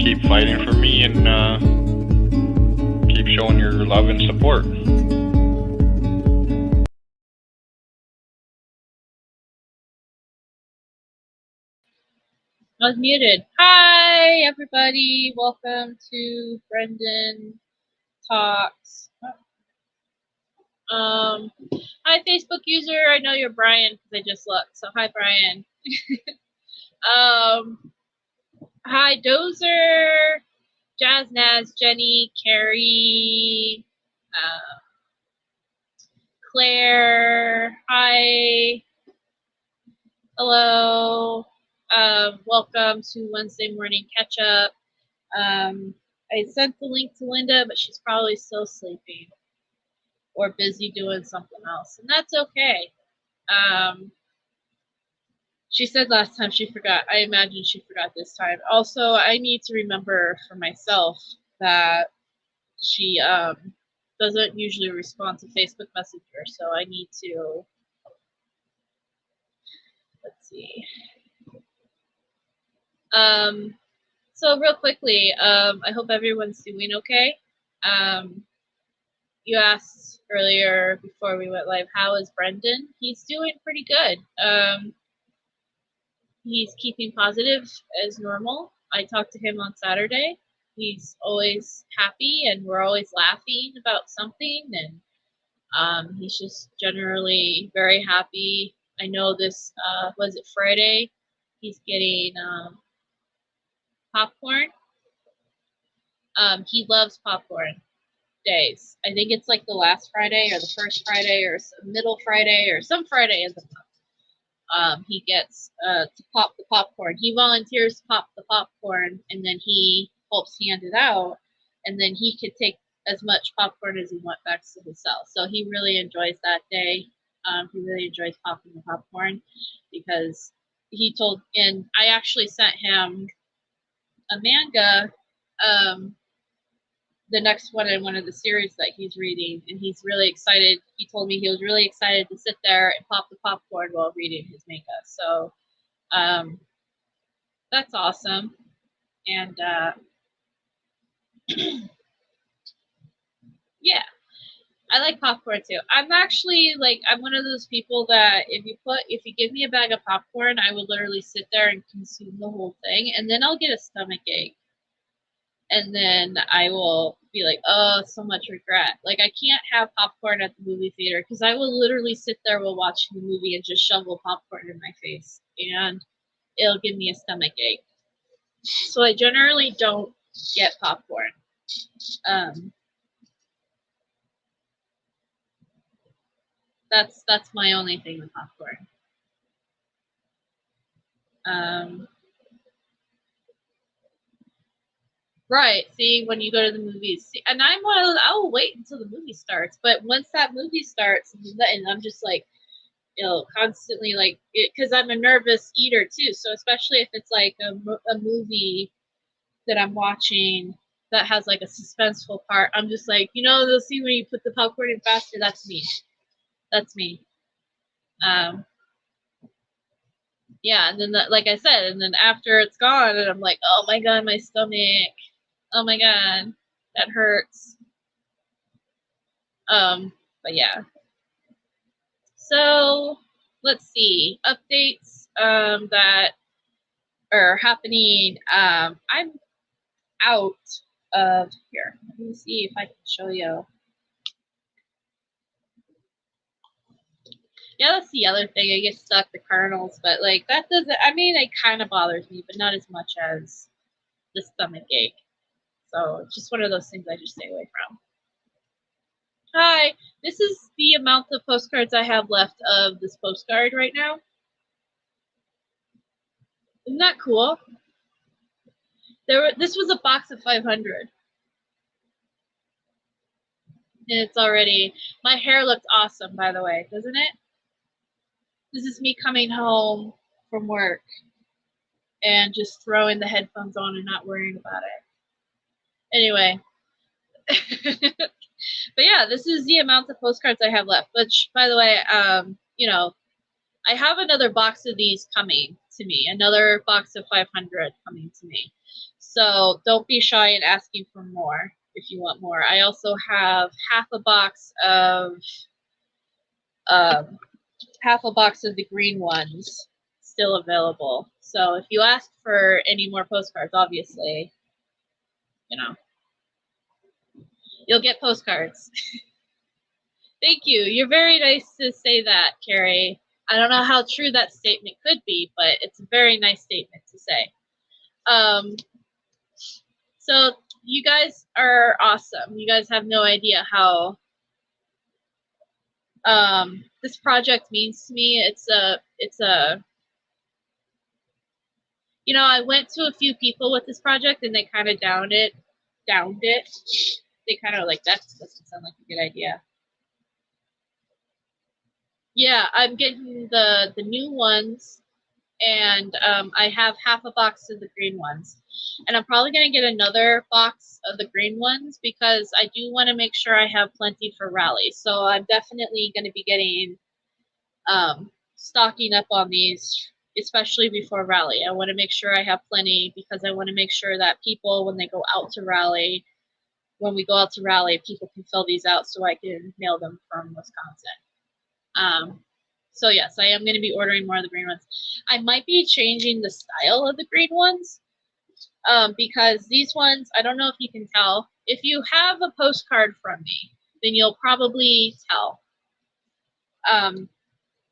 keep fighting for me and keep showing your love and support. I was muted. Hi, everybody. Welcome to Brendan Talks. Hi, Facebook user. I know you're Brian because I just looked. So hi, Brian. Hi, Dozer, Jazz Naz, Jenny, Carrie, Claire. Hi. Hello. Welcome to Wednesday morning catch up. I sent the link to Linda, but she's probably still sleeping or busy doing something else, and that's okay. She said last time she forgot. I imagine she forgot this time. Also, I need to remember for myself that she doesn't usually respond to Facebook Messenger, so I need to, let's see. So real quickly, I hope everyone's doing okay. You asked earlier before we went live, how is Brendan? He's doing pretty good. He's keeping positive as normal. I talked to him on Saturday. He's always happy and we're always laughing about something, and he's just generally very happy. I know this, was it Friday? He's getting popcorn. He loves popcorn days. I think it's like the last Friday or the first Friday or middle Friday or some Friday in the month. He gets to pop the popcorn. He volunteers to pop the popcorn, and then he helps hand it out, and then he could take as much popcorn as he wants back to his cell. So he really enjoys that day. He really enjoys popping the popcorn because he told, and I actually sent him a manga, the next one in one of the series that he's reading, and he's really excited. He told me he was really excited to sit there and pop the popcorn while reading his manga. So that's awesome. And yeah, I like popcorn too. I'm actually like, I'm one of those people that if you give me a bag of popcorn, I would literally sit there and consume the whole thing, and then I'll get a stomach ache. And then I will be like, oh, so much regret. Like, I can't have popcorn at the movie theater because I will literally sit there while watching the movie and just shovel popcorn in my face, and it'll give me a stomach ache. So I generally don't get popcorn. That's my only thing with popcorn. Right. See, when you go to the movies, and I'm one of those, I will wait until the movie starts. But once that movie starts, and I'm just like, you know, constantly like, because I'm a nervous eater too. So especially if it's like a movie that I'm watching that has like a suspenseful part, I'm just like, you know, the scene when you put the popcorn in faster. That's me. That's me. Yeah, and then like I said, and then after it's gone, and I'm like, oh my god, my stomach. Oh my god, that hurts. But yeah. So let's see, updates that are happening. I'm out of here. Let me see if I can show you. Yeah, that's the other thing. I get stuck the kernels, but like that doesn't. I mean, it kind of bothers me, but not as much as the stomach ache. So it's just one of those things I just stay away from. Hi, this is the amount of postcards I have left of this postcard right now. Isn't that cool? This was a box of 500. And it's already, my hair looked awesome, by the way, doesn't it? This is me coming home from work and just throwing the headphones on and not worrying about it. Anyway. But yeah, this is the amount of postcards I have left. Which, by the way, you know, I have another box of these coming to me. Another box of 500 coming to me. So don't be shy in asking for more if you want more. I also have half a box of the green ones still available. So if you ask for any more postcards, obviously, you know, you'll get postcards. Thank you. You're very nice to say that, Carrie. I don't know how true that statement could be, but it's a very nice statement to say. So you guys are awesome. You guys have no idea how this project means to me. It's a you know, I went to a few people with this project and they kind of downed it. They kind of like, that doesn't sound like a good idea. Yeah, I'm getting the new ones, and I have half a box of the green ones. And I'm probably going to get another box of the green ones because I do want to make sure I have plenty for rally. So I'm definitely going to be getting, stocking up on these, especially before rally. I want to make sure I have plenty because I want to make sure that people, when they go out to rally, when we go out to rally, people can fill these out so I can mail them from Wisconsin. So yes, I am going to be ordering more of the green ones. I might be changing the style of the green ones because these ones, I don't know if you can tell. If you have a postcard from me, then you'll probably tell.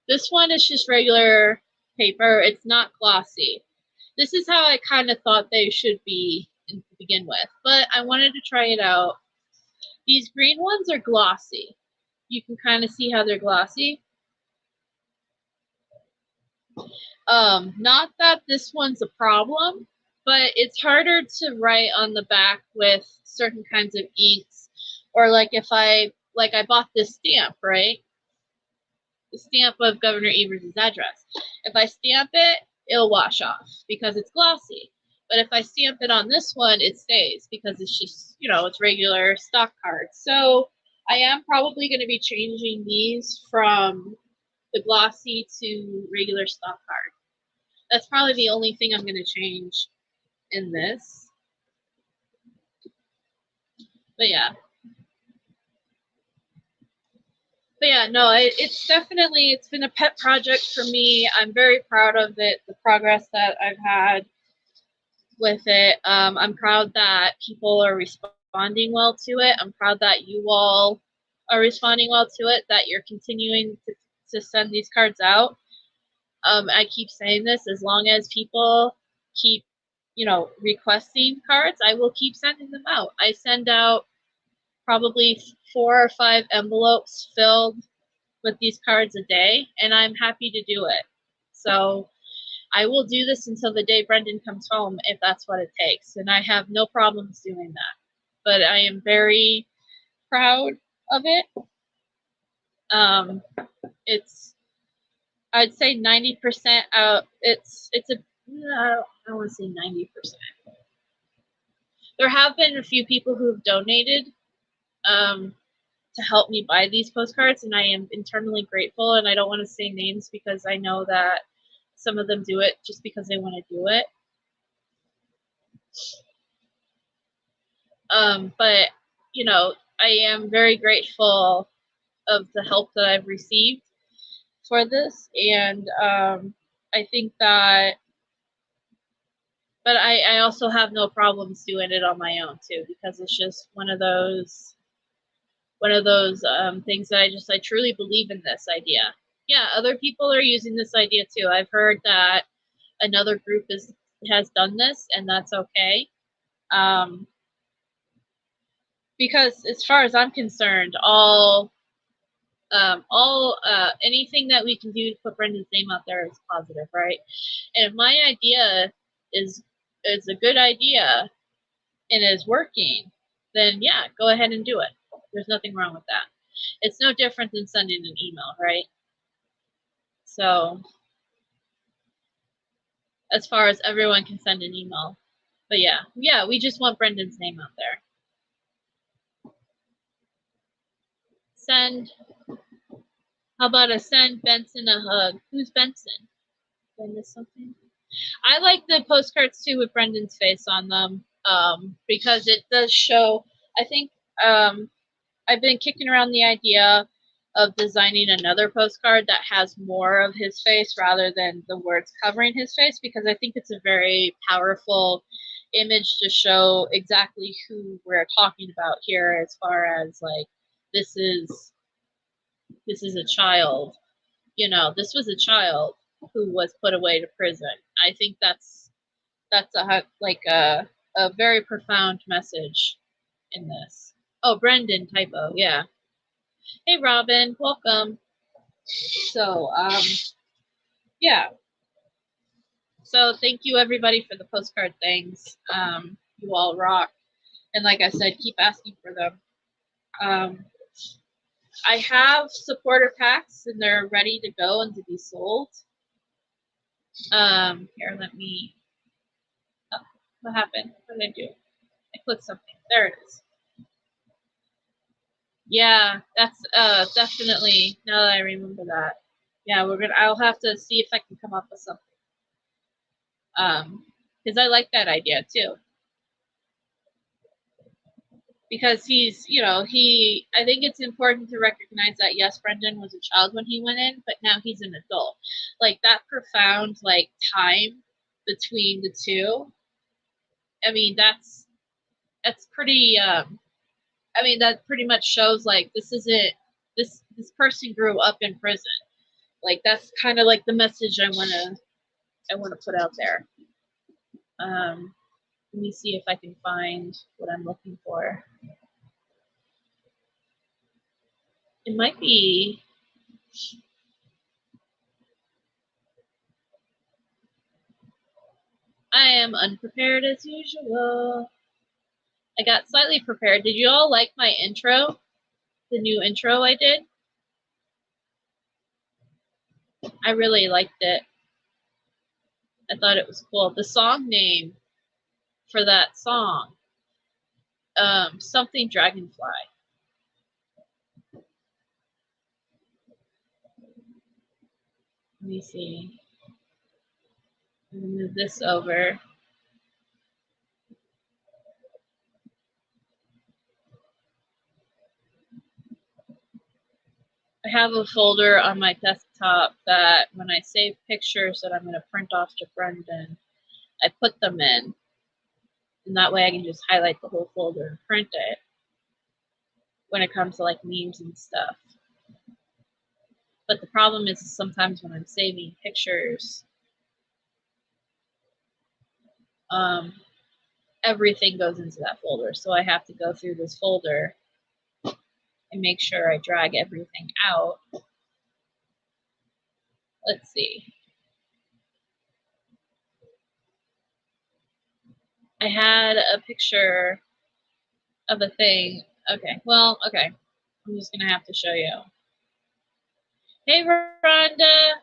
This one is just regular paper. It's not glossy. This is how I kind of thought they should be to begin with, but I wanted to try it out. These green ones are glossy. You can kind of see how they're glossy. Not that this one's a problem, but it's harder to write on the back with certain kinds of inks, or like if I bought this stamp, right? The stamp of Governor Evers' address. If I stamp it, it'll wash off because it's glossy. But if I stamp it on this one, it stays because it's just, you know, it's regular stock cards. So I am probably going to be changing these from the glossy to regular stock card. That's probably the only thing I'm going to change in this. But yeah. No, it's been a pet project for me. I'm very proud of it, the progress that I've had with it. I'm proud that people are responding well to it. I'm proud that you all are responding well to it, that you're continuing to send these cards out. I keep saying this, as long as people keep, you know, requesting cards, I will keep sending them out. I send out probably 4 or 5 envelopes filled with these cards a day, and I'm happy to do it. So I will do this until the day Brendan comes home if that's what it takes, and I have no problems doing that. But I am very proud of it. It's, I'd say 90% out. I don't want to say 90%. There have been a few people who have donated to help me buy these postcards, and I am internally grateful. And I don't want to say names because I know that some of them do it just because they want to do it. But you know, I am very grateful of the help that I've received for this, and I think that, but I also have no problems doing it on my own too, because it's just one of those things that I truly believe in this idea. Yeah, other people are using this idea too. I've heard that another group has done this, and that's okay. Because as far as I'm concerned, anything that we can do to put Brendan's name out there is positive, right? And if my idea is a good idea and is working, then yeah, go ahead and do it. There's nothing wrong with that. It's no different than sending an email, right? So as far as everyone can send an email. But yeah, we just want Brendan's name out there. Send. How about send Benson a hug? Who's Benson? Did I miss something? I like the postcards too with Brendan's face on them. because it does show, I think, I've been kicking around the idea of designing another postcard that has more of his face rather than the words covering his face, because I think it's a very powerful image to show exactly who we're talking about here, as far as like, this is a child, you know, this was a child who was put away to prison. I think that's a very profound message in this. Oh, Brendan, typo, yeah. Hey, Robin, welcome. So, yeah. So thank you everybody for the postcard things. You all rock. And like I said, keep asking for them. I have supporter packs and they're ready to go and to be sold. Here, let me, oh, what happened? What did I do? I clicked something. There it is. Yeah, that's definitely, now that I remember that. Yeah, I'll have to see if I can come up with something. Because I like that idea too. Because he's, you know, I think it's important to recognize that, yes, Brendan was a child when he went in, but now he's an adult. Like, that profound, like, time between the two, I mean, that's pretty, I mean, that pretty much shows, like, this person grew up in prison. Like, that's kind of like the message I want to put out there. Let me see if I can find what I'm looking for. It might be, I am unprepared as usual. I got slightly prepared. Did you all like my intro? The new intro I did? I really liked it. I thought it was cool. The song name for that song, something Dragonfly. Let me see. I'm gonna move this over. I have a folder on my desktop that when I save pictures that I'm going to print off to Brendan, I put them in. And that way I can just highlight the whole folder and print it when it comes to like memes and stuff. But the problem is sometimes when I'm saving pictures, everything goes into that folder. So I have to go through this folder and make sure I drag everything out. Let's see. I had a picture of a thing. Okay, well, okay. I'm just going to have to show you. Hey, Rhonda.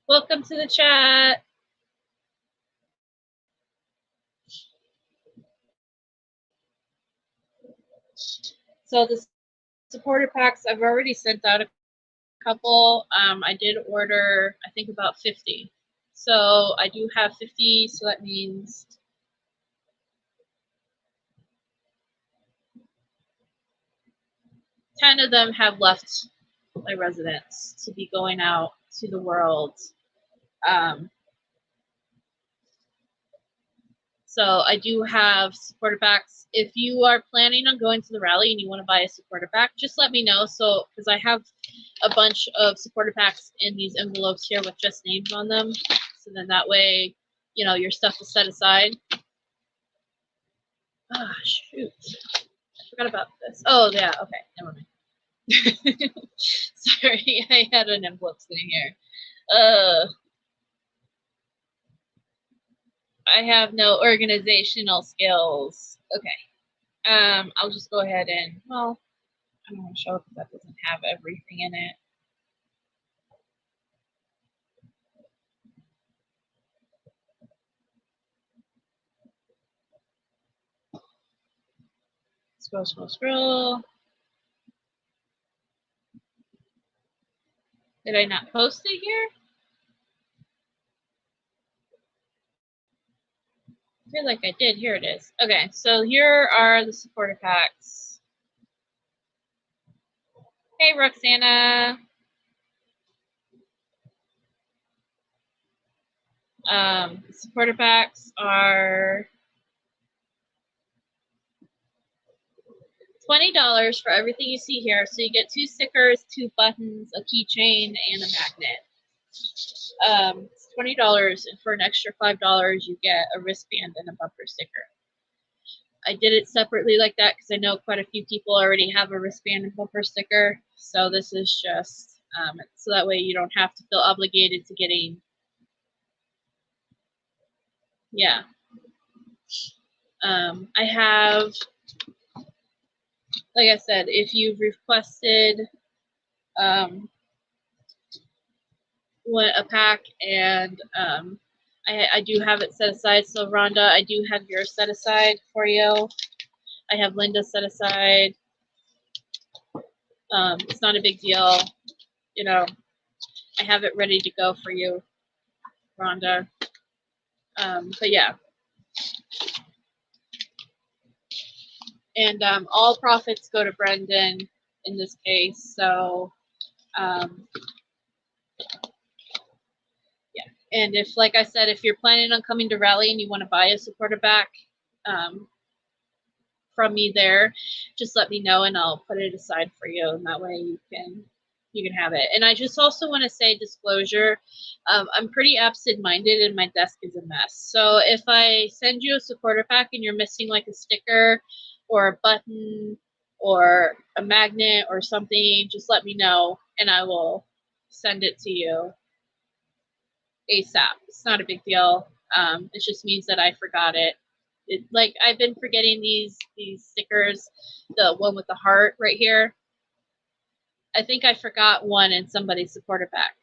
Welcome to the chat. So the supporter packs, I've already sent out a couple. I did order, I think, about 50. So I do have 50, so that means ten of them have left my residence to be going out to the world. So I do have supporter packs. If you are planning on going to the rally and you want to buy a supporter pack, just let me know. So, because I have a bunch of supporter packs in these envelopes here with just names on them. So then that way, you know, your stuff is set aside. Ah, shoot. I forgot about this. Oh, yeah. Okay. Never mind. Sorry. I had an envelope sitting here. I have no organizational skills. Okay. I'll just go ahead and, well, I don't want to show it because that doesn't have everything in it. Scroll, scroll, scroll. Did I not post it here? feel like I did. Here it is. Okay, so here are the supporter packs. Hey, Roxana. Supporter packs are $20 for everything you see here. So you get 2 stickers, 2 buttons, a keychain, and a magnet. It's $20, and for an extra $5, you get a wristband and a bumper sticker. I did it separately like that because I know quite a few people already have a wristband and bumper sticker. So this is just so that way you don't have to feel obligated to getting. Yeah. I have, like I said, if you've requested a pack, and I do have it set aside. So Rhonda, I do have yours set aside for you. I have Linda set aside. It's not a big deal. You know, I have it ready to go for you, Rhonda. But yeah. And all profits go to Brendan in this case. So, yeah. And if, like I said, if you're planning on coming to Raleigh and you want to buy a supporter pack from me there, just let me know and I'll put it aside for you. And that way you can have it. And I just also want to say, disclosure, I'm pretty absent-minded and my desk is a mess. So if I send you a supporter pack and you're missing like a sticker or a button or a magnet or something, just let me know and I will send it to you ASAP. It's not a big deal. It just means that I forgot it. Like I've been forgetting these stickers, the one with the heart right here. I think I forgot one in somebody's supporter pack.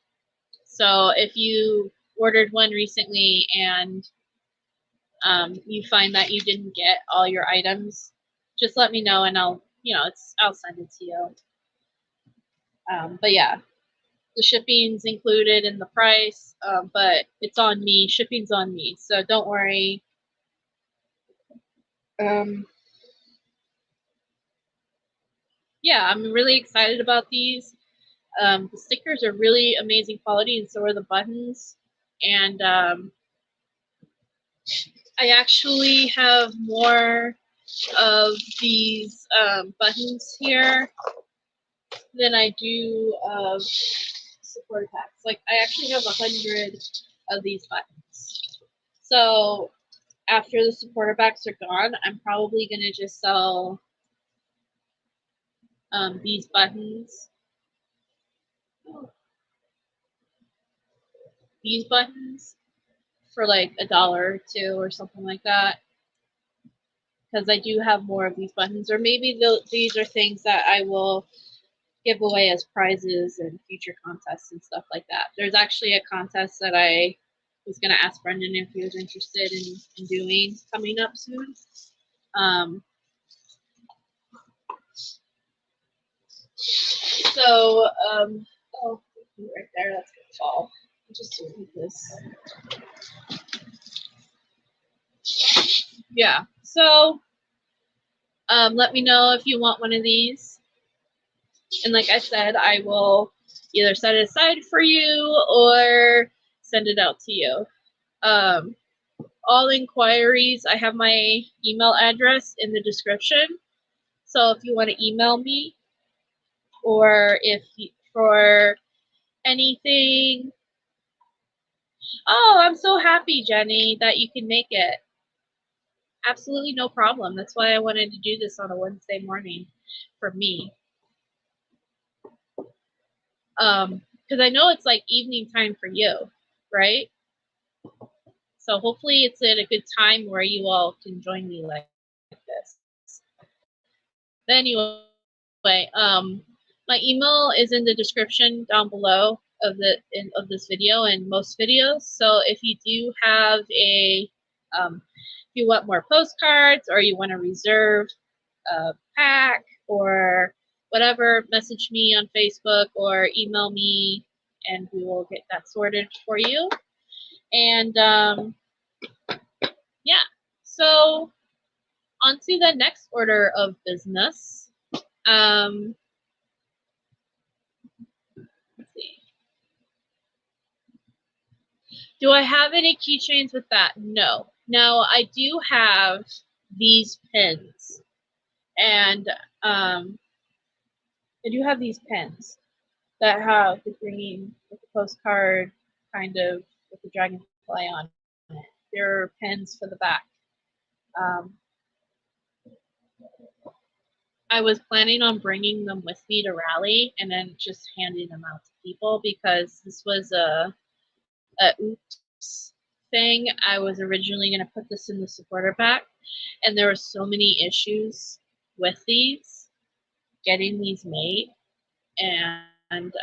So if you ordered one recently and you find that you didn't get all your items, just let me know and I'll send it to you. But yeah, the shipping's included in the price, but it's on me. Shipping's on me, so don't worry. Yeah, I'm really excited about these. The stickers are really amazing quality, and so are the buttons. And I actually have more of these buttons here than I do of supporter packs. Like I actually have 100 of these buttons. So after the supporter packs are gone, I'm probably gonna just sell these buttons. These buttons for like $1 or $2 or something like that. Because I do have more of these buttons, or maybe these are things that I will give away as prizes in future contests and stuff like that. There's actually a contest that I was going to ask Brendan if he was interested in doing coming up soon. Oh, right there, that's going to fall. I'll just do this. Yeah, so let me know if you want one of these. And like I said, I will either set it aside for you or send it out to you. All inquiries, I have my email address in the description. So if you want to email me, or if for anything. Oh, I'm so happy, Jenny, that you can make it. Absolutely no problem. That's why I wanted to do this on a Wednesday morning for me. Because I know it's like evening time for you, right? So hopefully it's at a good time where you all can join me like this. But anyway, my email is in the description down below of this video and most videos. So if you do have if you want more postcards or you want to reserve a pack or whatever, message me on Facebook or email me and we will get that sorted for you. And yeah, On to the next order of business. Let's see. Do I have any keychains with that? No. Now, I do have these pins. And I do have these pins that have the green with the postcard kind of with the dragonfly on it. They're pins for the back. I was planning on bringing them with me to rally and then just handing them out to people because this was a oops thing. I was originally going to put this in the supporter pack, and there were so many issues with these, getting these made, and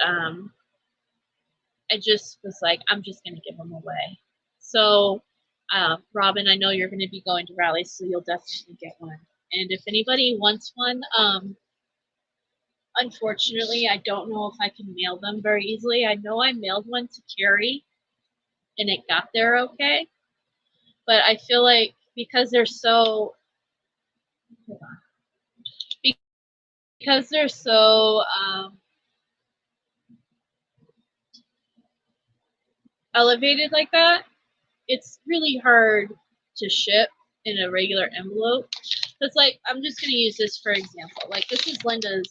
I just was like, I'm just going to give them away. So, Robin, I know you're going to be going to rallies, so you'll definitely get one. And if anybody wants one, unfortunately, I don't know if I can mail them very easily. I know I mailed one to Carrie, and it got there okay. But I feel like because they're so, because they're so elevated like that, it's really hard to ship in a regular envelope. It's like, I'm just going to use this for example. Like, this is Linda's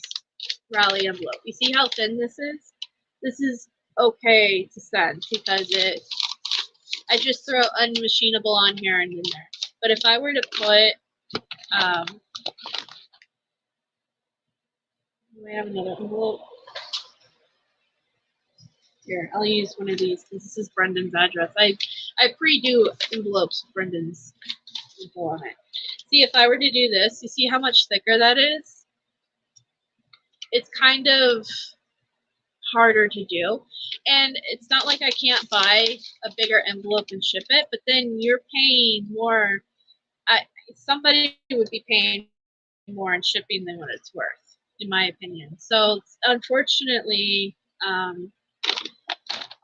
rally envelope. You see how thin this is? This is okay to send because I just throw unmachinable on here and in there. But if I were to put, we have another envelope. Here, I'll use one of these because this is Brendan's address. I pre-do envelopes with Brendan's info on it. See, if I were to do this, you see how much thicker that is? It's kind of harder to do. And it's not like I can't buy a bigger envelope and ship it, but then you're paying more. Somebody would be paying more in shipping than what it's worth, in my opinion. So unfortunately,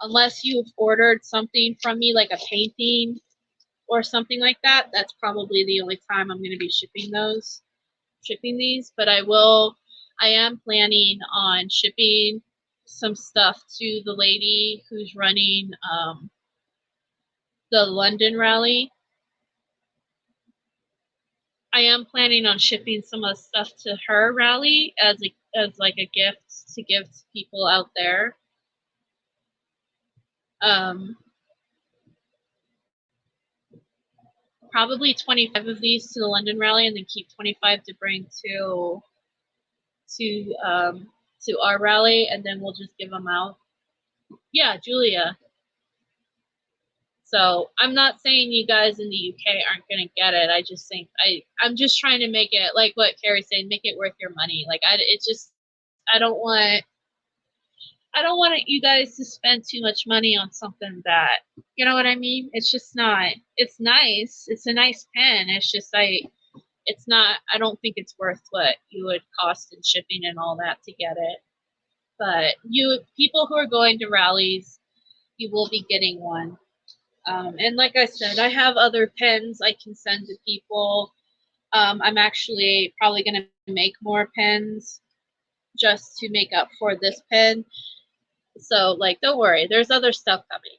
unless you've ordered something from me, like a painting or something like that, that's probably the only time I'm going to be shipping these. But I am planning on shipping some stuff to the lady who's running the London rally. I am planning on shipping some of the stuff to her rally as like a gift to give to people out there. Probably 25 of these to the London rally, and then keep 25 to bring to our rally, and then we'll just give them out. Yeah, Julia. So I'm not saying you guys in the UK aren't gonna get it. I just think I'm just trying to make it like what Carrie's saying, make it worth your money. Like I don't want you guys to spend too much money on something that, you know what I mean? It's just not. It's nice. It's a nice pen. It's just it's not. I don't think it's worth what you would cost in shipping and all that to get it. But people who are going to rallies, you will be getting one. And like I said, I have other pens I can send to people. I'm actually probably going to make more pens just to make up for this pen. So, like, don't worry. There's other stuff coming.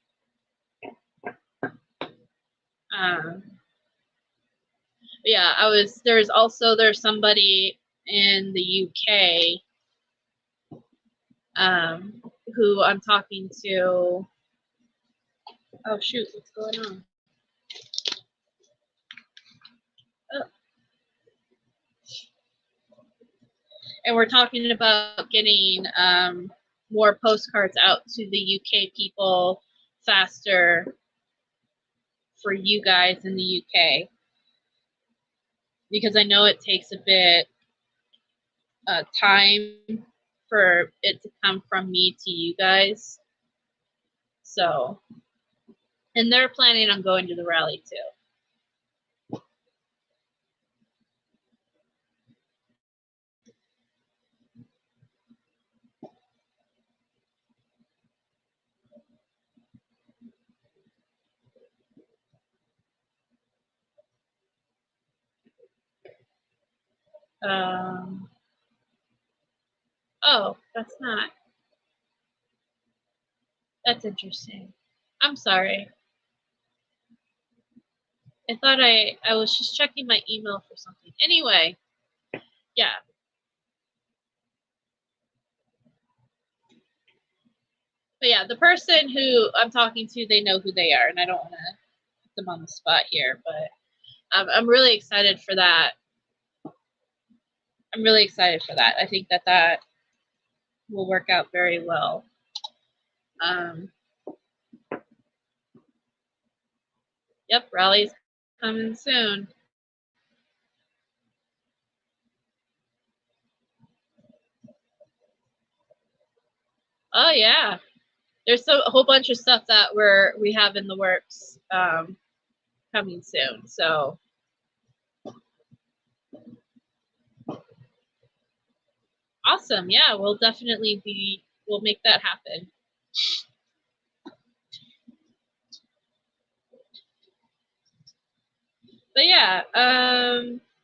Yeah, there's somebody in the UK who I'm talking to. Oh, shoot. What's going on? Oh. And we're talking about getting more postcards out to the UK people faster for you guys in the UK. Because I know it takes a bit time for it to come from me to you guys. So, and they're planning on going to the rally too. Oh, that's not. That's interesting. I'm sorry. I thought I was just checking my email for something. Anyway, yeah. But yeah, the person who I'm talking to, they know who they are, and I don't want to put them on the spot here, but I'm really excited for that. I'm really excited for that. I think that will work out very well. Yep, rally's coming soon. Oh yeah, there's a whole bunch of stuff that we have in the works coming soon. So awesome. Yeah, we'll make that happen. But yeah,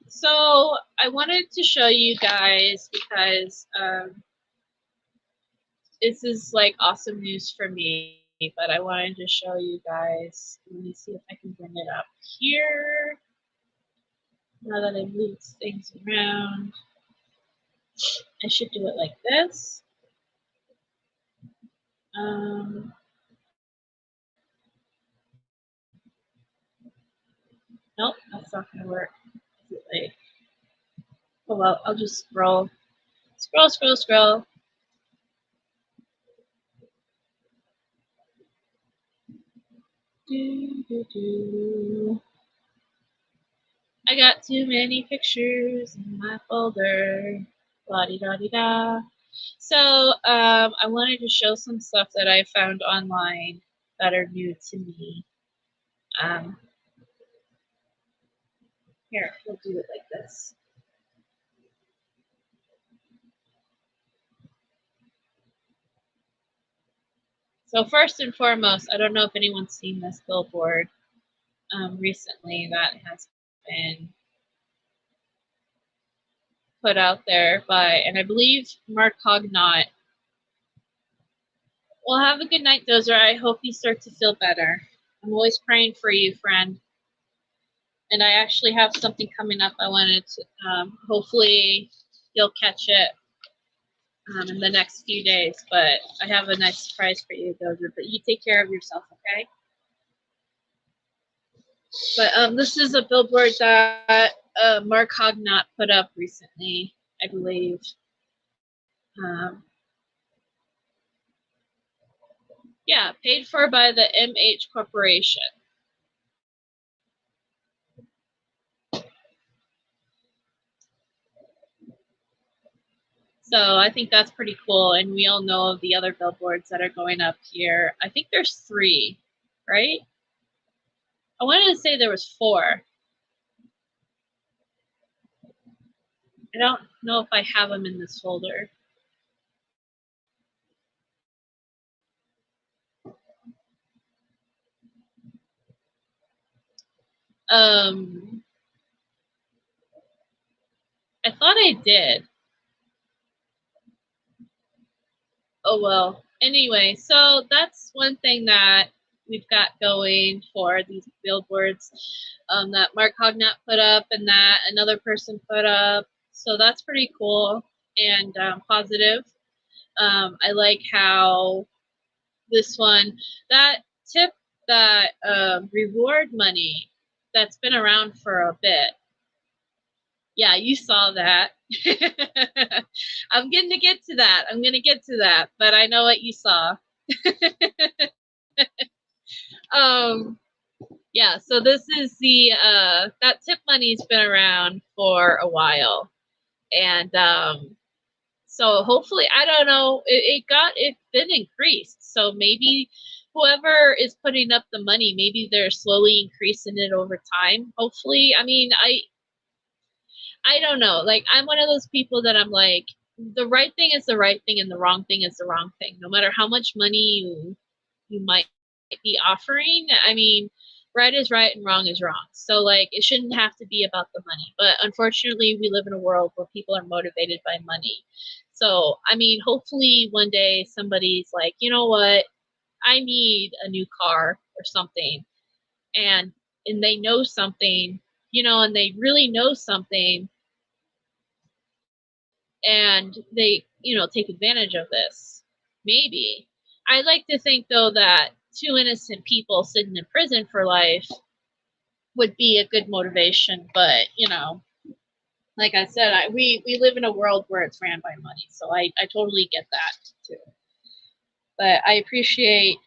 so I wanted to show you guys because this is like awesome news for me, but I wanted to show you guys. Let me see if I can bring it up here. Now that I've moved things around, I should do it like this. Nope, that's not gonna work. Is it like, oh well, I'll just scroll. Scroll. I got too many pictures in my folder. La-di-da-di-da. So I wanted to show some stuff that I found online that are new to me. Here, we'll do it like this. So first and foremost, I don't know if anyone's seen this billboard recently that has been put out there by, and I believe Mark Hognott. Well, have a good night, Dozer. I hope you start to feel better. I'm always praying for you, friend. And I actually have something coming up I wanted to, hopefully you'll catch it in the next few days, but I have a nice surprise for you, Dozer, but you take care of yourself, okay? But this is a billboard that Mark Hognott put up recently, I believe. Yeah, paid for by the MH Corporation. So I think that's pretty cool, and we all know of the other billboards that are going up here. I think there's 3, right? I wanted to say there was 4. I don't know if I have them in this folder. I thought I did. Oh well. Anyway, so that's one thing that we've got going for these billboards that Mark Hognott put up and that another person put up. So that's pretty cool and positive. I like how this one, that tip, that reward money that's been around for a bit. Yeah, you saw that. I'm going to get to that. But I know what you saw. Yeah, so this is the that tip money's been around for a while, and so hopefully, I don't know, it's been increased. So maybe whoever is putting up the money, maybe they're slowly increasing it over time. Hopefully, I mean, I don't know. Like, I'm one of those people that I'm like, the right thing is the right thing and the wrong thing is the wrong thing. No matter how much money you might be offering. I mean, right is right and wrong is wrong. So like it shouldn't have to be about the money. But unfortunately, we live in a world where people are motivated by money. So I mean, hopefully one day somebody's like, you know what, I need a new car or something, and they know something, you know, and they really know something, and they, you know, take advantage of this. Maybe. I like to think though that 2 innocent people sitting in prison for life would be a good motivation, but you know, like I said, we live in a world where it's ran by money, so I totally get that too. But I appreciate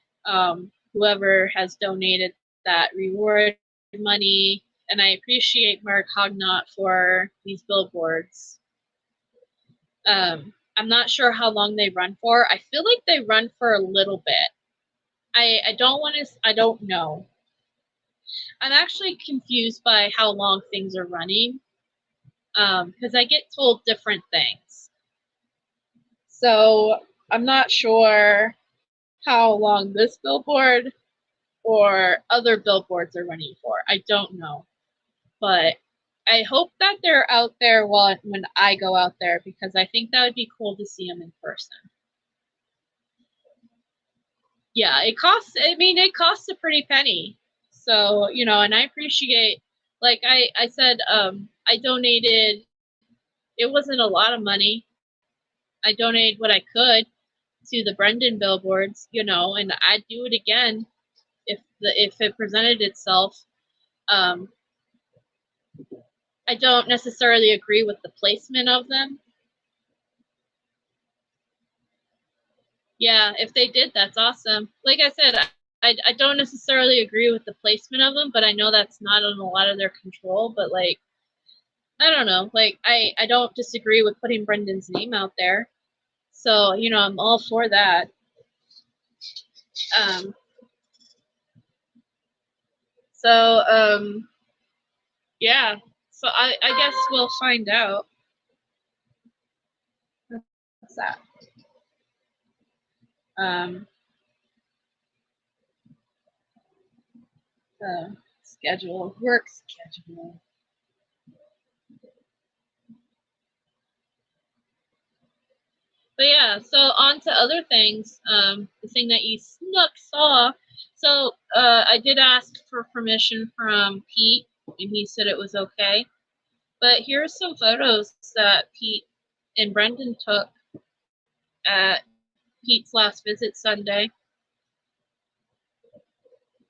whoever has donated that reward money, and I appreciate Mark Hognott for these billboards. I'm not sure how long they run for. I feel like they run for a little bit. I don't want to. I don't know. I'm actually confused by how long things are running, because I get told different things. So I'm not sure how long this billboard or other billboards are running for. I don't know. But I hope that they're out there when I go out there, because I think that would be cool to see them in person. Yeah, it costs, I mean, it costs a pretty penny. So, you know, and I appreciate, like I said, I donated, it wasn't a lot of money. I donated what I could to the Brendan billboards, you know, and I'd do it again if it presented itself. I don't necessarily agree with the placement of them. Yeah, if they did, that's awesome. Like I said, I don't necessarily agree with the placement of them, but I know that's not in a lot of their control. But like, I don't know. Like I don't disagree with putting Brendan's name out there. So, you know, I'm all for that. Um, so yeah. So I guess we'll find out. What's that? The schedule, work schedule. But yeah, so on to other things. The thing that you saw. So I did ask for permission from Pete, and he said it was okay. But here's some photos that Pete and Brendan took at Pete's last visit Sunday.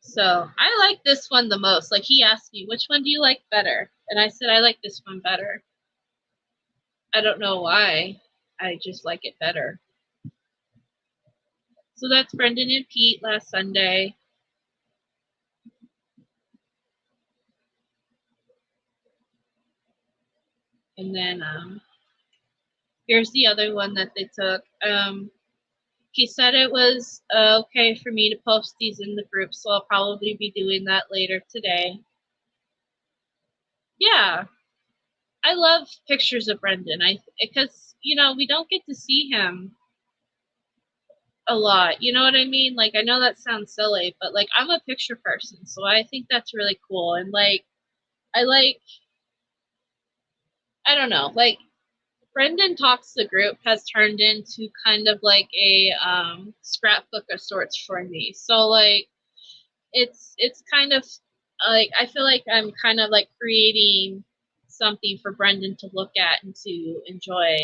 So I like this one the most. Like he asked me, which one do you like better? And I said, I like this one better. I don't know why. I just like it better. So that's Brendan and Pete last Sunday. And then here's the other one that they took. He said it was okay for me to post these in the group, so I'll probably be doing that later today. Yeah, I love pictures of Brendan. Because you know, we don't get to see him a lot. You know what I mean? Like I know that sounds silly, but like I'm a picture person, so I think that's really cool. And like I don't know, like Brendan Talks the Group has turned into kind of like a scrapbook of sorts for me. So like it's kind of like I feel like I'm kind of like creating something for Brendan to look at and to enjoy.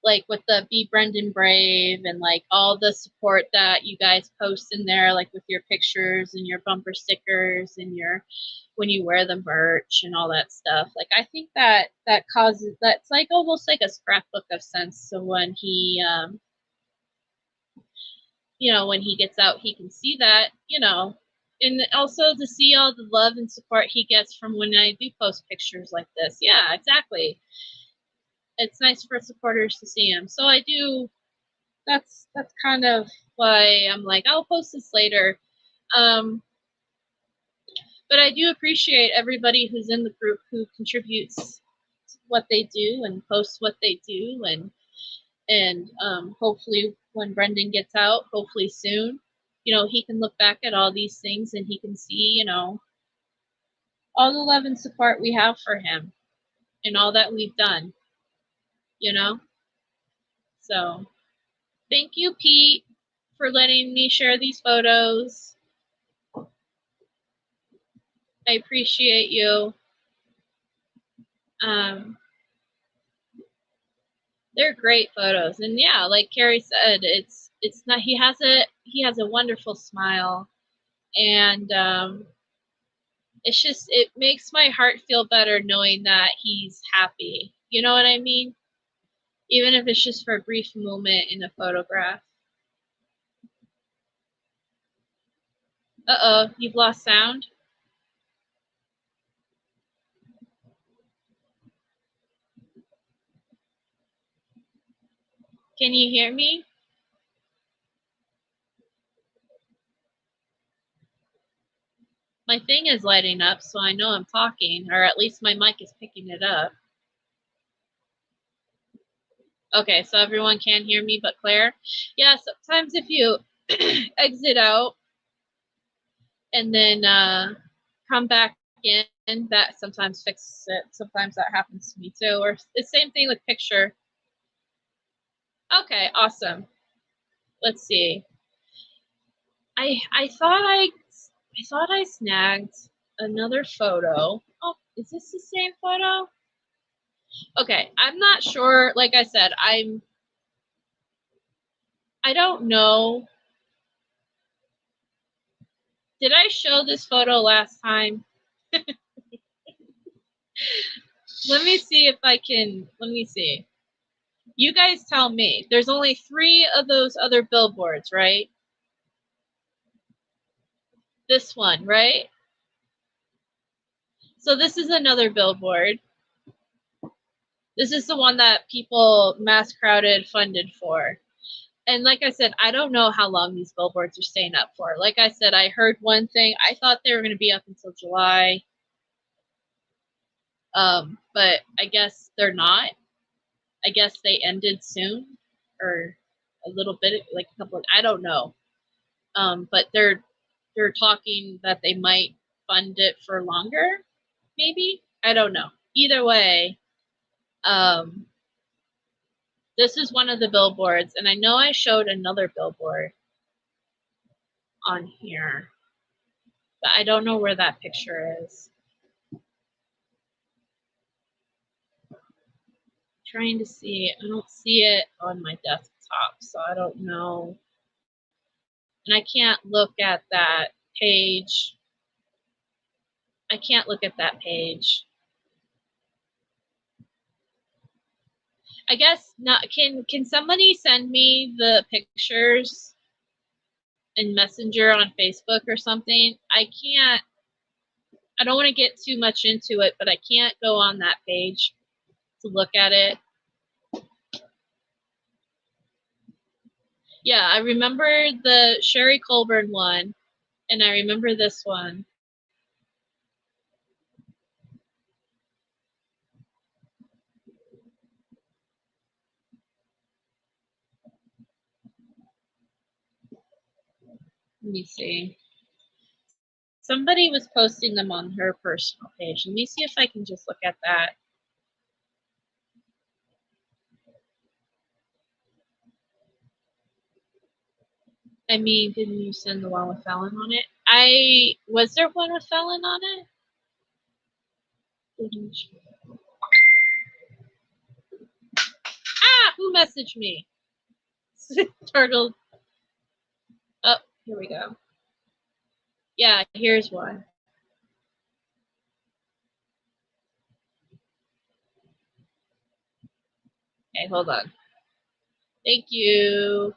Like with the Be Brendan Brave and like all the support that you guys post in there, like with your pictures and your bumper stickers and your when you wear the merch and all that stuff. Like I think that causes that's like almost like a scrapbook of sense. So when he you know, when he gets out, he can see that, you know, and also to see all the love and support he gets from when I do post pictures like this. Yeah, exactly. It's nice for supporters to see him. So I do. That's kind of why I'm like, I'll post this later. But I do appreciate everybody who's in the group who contributes what they do and posts what they do, and hopefully when Brendan gets out, hopefully soon, you know, he can look back at all these things and he can see, you know, all the love and support we have for him and all that we've done, you know? So thank you, Pete, for letting me share these photos. I appreciate you. They're great photos, and yeah, like Carrie said, it's not. He has a wonderful smile, and it's just, it makes my heart feel better knowing that he's happy. You know what I mean? Even if it's just for a brief moment in a photograph. Uh-oh, you've lost sound? Can you hear me? My thing is lighting up, so I know I'm talking, or at least my mic is picking it up. Okay, so everyone can hear me but Claire? Yeah, sometimes if you exit out and then come back in, that sometimes fixes it. Sometimes that happens to me too. Or the same thing with picture. Okay, awesome. Let's see. I thought I snagged another photo. Oh, is this the same photo? Okay, I'm not sure. Like I said, I don't know. Did I show this photo last time? Let me see if I can. Let me see. You guys tell me. There's only 3 of those other billboards, right? This one, right? So this is another billboard. This is the one that people mass crowded funded for. And like I said, I don't know how long these billboards are staying up for. Like I said, I heard one thing. I thought they were going to be up until July. But I guess they're not. I guess they ended soon, or a little bit, like a couple of, I don't know. But they're talking that they might fund it for longer, maybe. I don't know. Either way, this is one of the billboards, and I know I showed another billboard on here, but I don't know where that picture is. Trying to see. I don't see it on my desktop, so I don't know. And I can't look at that page. I can't look at that page. I guess not. Can somebody send me the pictures in Messenger on Facebook or something? I don't want to get too much into it, but I can't go on that page to look at it. Yeah, I remember the Sherry Colburn one, and I remember this one. Let me see. Somebody was posting them on her personal page. Let me see if I can just look at that. I mean, didn't you send the one with Fallon on it? Was there one with Fallon on it? Didn't you? Ah, who messaged me? Turtle. Oh, here we go. Yeah, here's one. Okay, hold on. Thank you.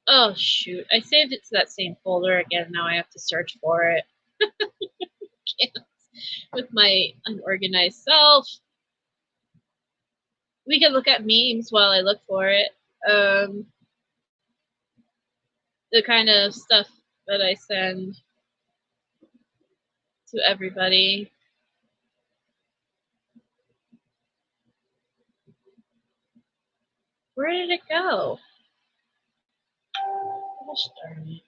Oh, shoot. I saved it to that same folder again. Now I have to search for it. With my unorganized self. We can look at memes while I look for it. The kind of stuff that I send. to everybody. Where did it go? Gosh darn it.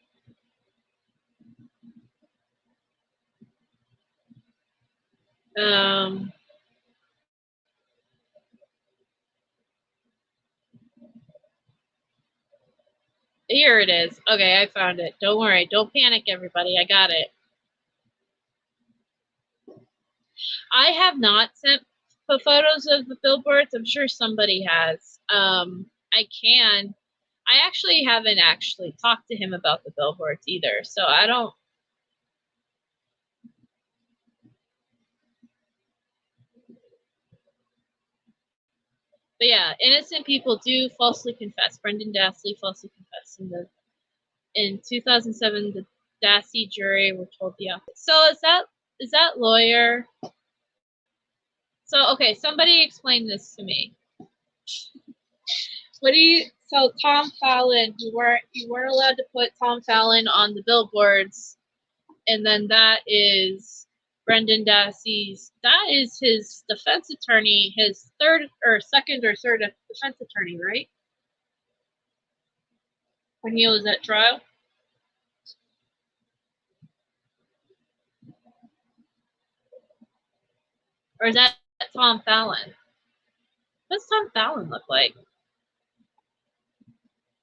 Here it is. Okay, I found it. Don't worry. Don't panic, everybody. I got it. I have not sent photos of the billboards. I'm sure somebody has. I can. I actually haven't talked to him about the billboards either, so I don't. But yeah, innocent people do falsely confess. Brendan Dassey falsely confessed in 2007. The Dassey jury were told the opposite. So is that lawyer? So okay, somebody explain this to me. So Tom Fallon, you weren't allowed to put Tom Fallon on the billboards, and then that is Brendan Dassey's. That is his defense attorney, his second or third defense attorney, right? When he was at trial. Or is that Tom Fallon? What does Tom Fallon look like?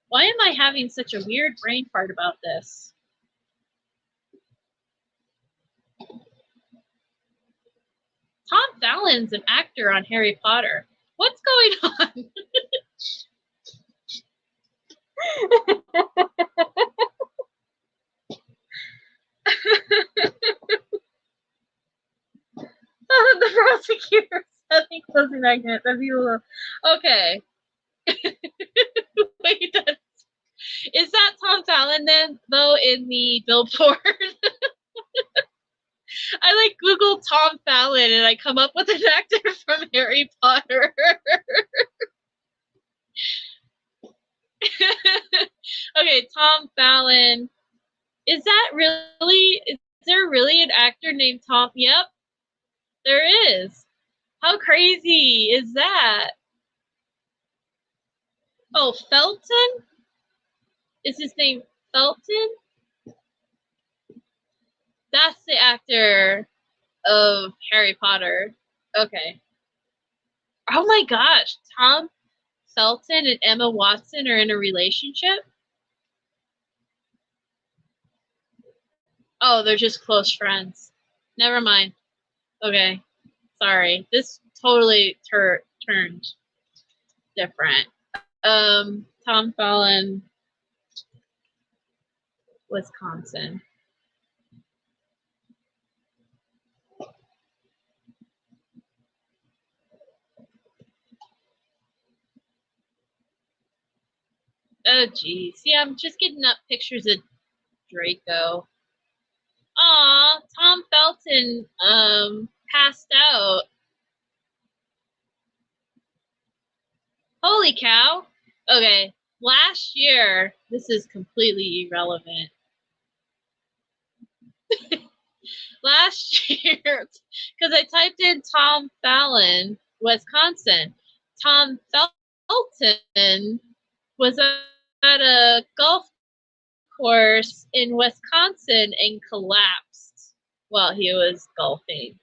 Why am I having such a weird brain fart about this? Tom Fallon's an actor on Harry Potter. What's going on? The prosecutor said he closing argument. That'd be a little okay. Wait, is that Tom Fallon then, though, in the billboard? I like Google Tom Fallon and I come up with an actor from Harry Potter. Okay, Tom Fallon. Is there really an actor named Tom? Yep, there is. How crazy is that? Oh, Felton? Is his name Felton? That's the actor of Harry Potter. Okay. Oh my gosh, Tom Felton and Emma Watson are in a relationship? Oh, they're just close friends. Never mind. Okay. Sorry. This totally turned different. Tom Fallon, Wisconsin. Oh, geez. See, I'm just getting up pictures of Draco. Aw, Tom Felton, passed out. Holy cow. Okay, last year, this is completely irrelevant. Last year, because I typed in Tom Fallon, Wisconsin. Tom Felton was at a golf course in Wisconsin and collapsed while he was golfing.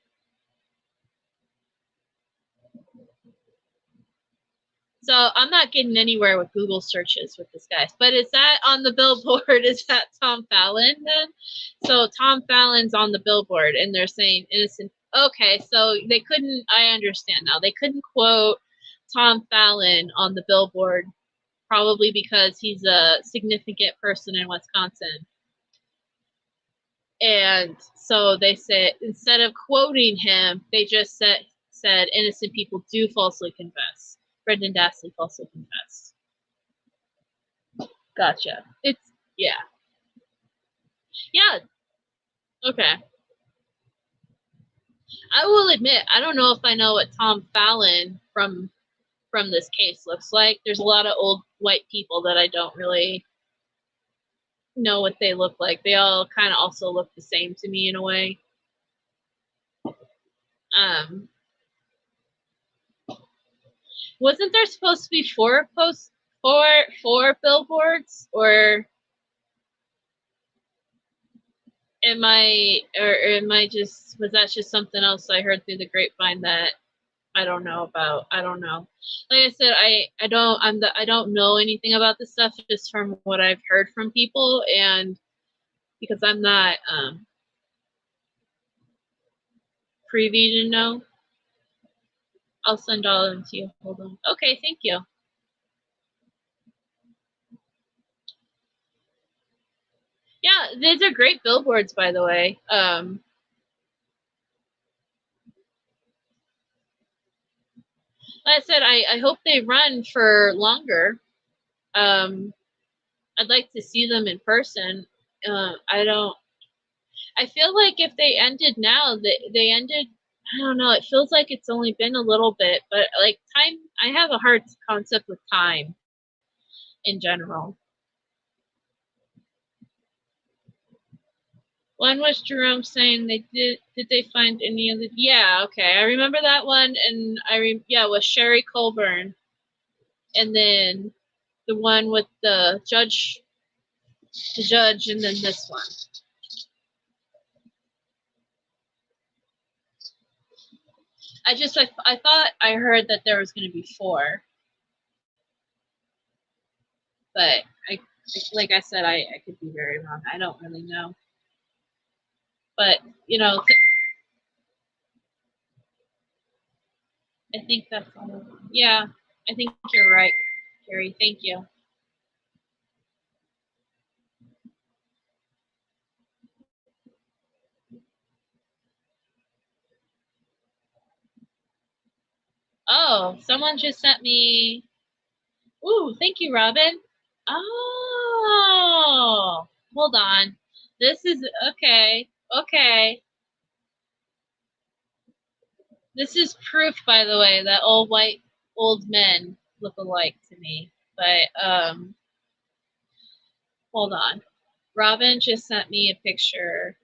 So I'm not getting anywhere with Google searches with this guy. But is that on the billboard? Is that Tom Fallon then? So Tom Fallon's on the billboard and they're saying innocent. Okay, so they couldn't, I understand now. They couldn't quote Tom Fallon on the billboard, probably because he's a significant person in Wisconsin. And so they said, instead of quoting him, they just said innocent people do falsely confess. Brendan Dassey falsely confessed. Gotcha. Yeah. Yeah. Okay. I will admit, I don't know if I know what Tom Fallon from this case looks like. There's a lot of old white people that I don't really know what they look like. They all kind of also look the same to me in a way. Wasn't there supposed to be four billboards, or am I was that just something else I heard through the grapevine that I don't know about? I don't know. Like I said, I don't know anything about this stuff, just from what I've heard from people, and because I'm not privy to know. I'll send all of them to you. Hold on. Okay, thank you. Yeah, these are great billboards, by the way. Like I said, I hope they run for longer. I'd like to see them in person. I feel like if they ended now, they ended, I don't know, it feels like it's only been a little bit, but like time, I have a hard concept with time in general. One was Jerome saying did they find any of the, yeah, okay, I remember that one, and yeah, it was Sherry Colburn, and then the one with the judge, and then this one. I thought I heard that there was going to be 4, but like I said, I could be very wrong. I don't really know. But, you know, I think that's all. Yeah, I think you're right, Carrie. Thank you. Oh, someone just sent me. Ooh, thank you, Robin. Oh, hold on. This is okay. Okay. This is proof, by the way, that all white old men look alike to me. But hold on. Robin just sent me a picture,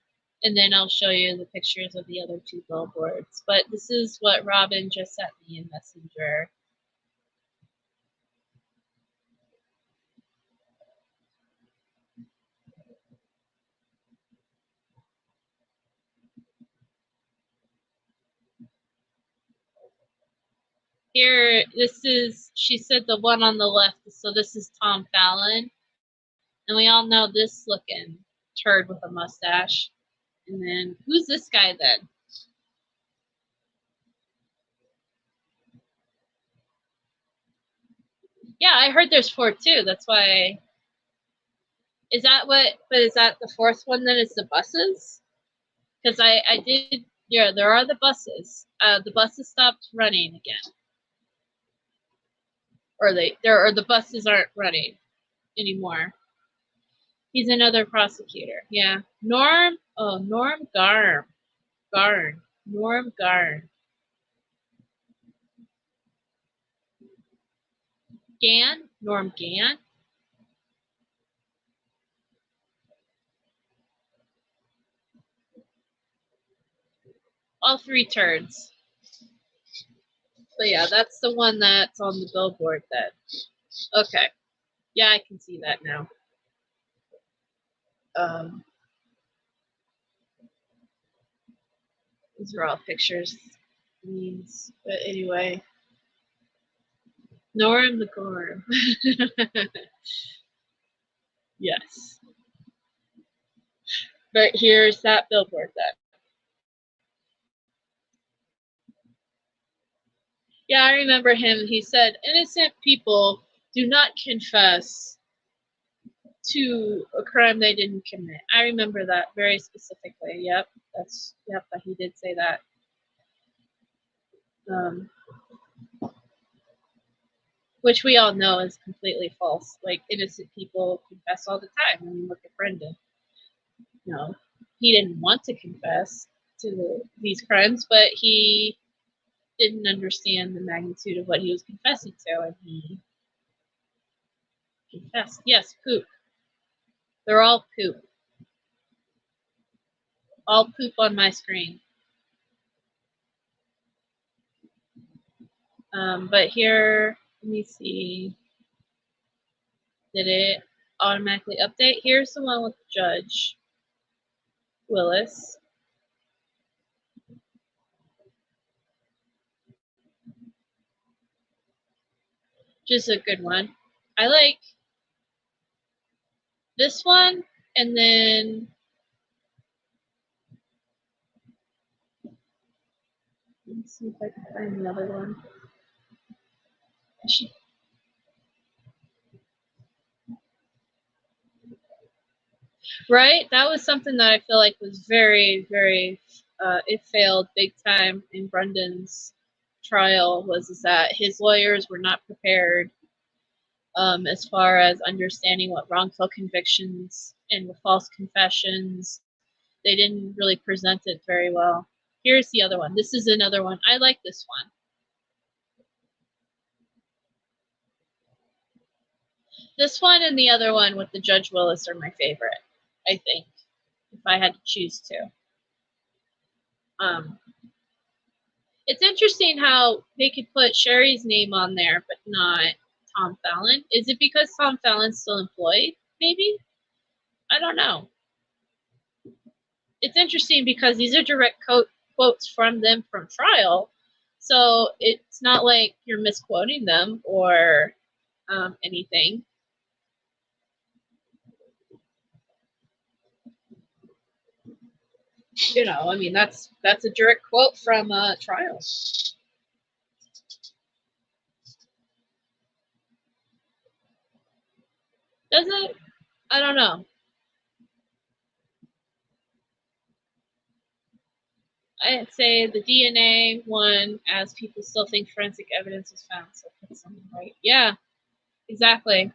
and then I'll show you the pictures of the other 2 billboards. But this is what Robin just sent me in Messenger. Here, this is, she said the one on the left, so this is Tom Fallon. And we all know this looking turd with a mustache. And then, who's this guy then? Yeah, I heard there's 4 too. That's why. Is that the 4th one then? Is the buses? Because I did, yeah, there are the buses. The buses stopped running again. Or the buses aren't running anymore. He's another prosecutor. Yeah. Norm Garn. Norm Garn. Norm Gann. All 3 turds. But yeah, that's the one that's on the billboard then. Okay. Yeah, I can see that now. These are all pictures. Means, but anyway. Norm the Gorm. Yes. But here's that billboard then. Yeah, I remember him. He said, innocent people do not confess to a crime they didn't commit. I remember that very specifically. Yep, he did say that. Which we all know is completely false. Like, innocent people confess all the time. When you look at Brendan, no, he didn't want to confess to these crimes, but he didn't understand the magnitude of what he was confessing to, and he confessed. Yes, poop. They're all poop. All poop on my screen. But here, let me see. Did it automatically update? Here's the one with Judge Willis. Just a good one. I like this one, and then let's see if I can find another one. Right? That was something that I feel like was very, very, it failed big time in Brendan's trial, was that his lawyers were not prepared as far as understanding what wrongful convictions and false confessions. They didn't really present it very well. Here's the other one. This is another one. I like this one. This one and the other one with the Judge Willis are my favorite, I think, if I had to choose two. It's interesting how they could put Sherry's name on there, but not Tom Fallon. Is it because Tom Fallon's still employed, maybe? I don't know. It's interesting because these are direct quotes from them from trial, so it's not like you're misquoting them or anything. You know, I mean, that's a direct quote from trial. Does it? I don't know. I'd say the DNA one, as people still think forensic evidence is found, so put something right. Yeah, exactly.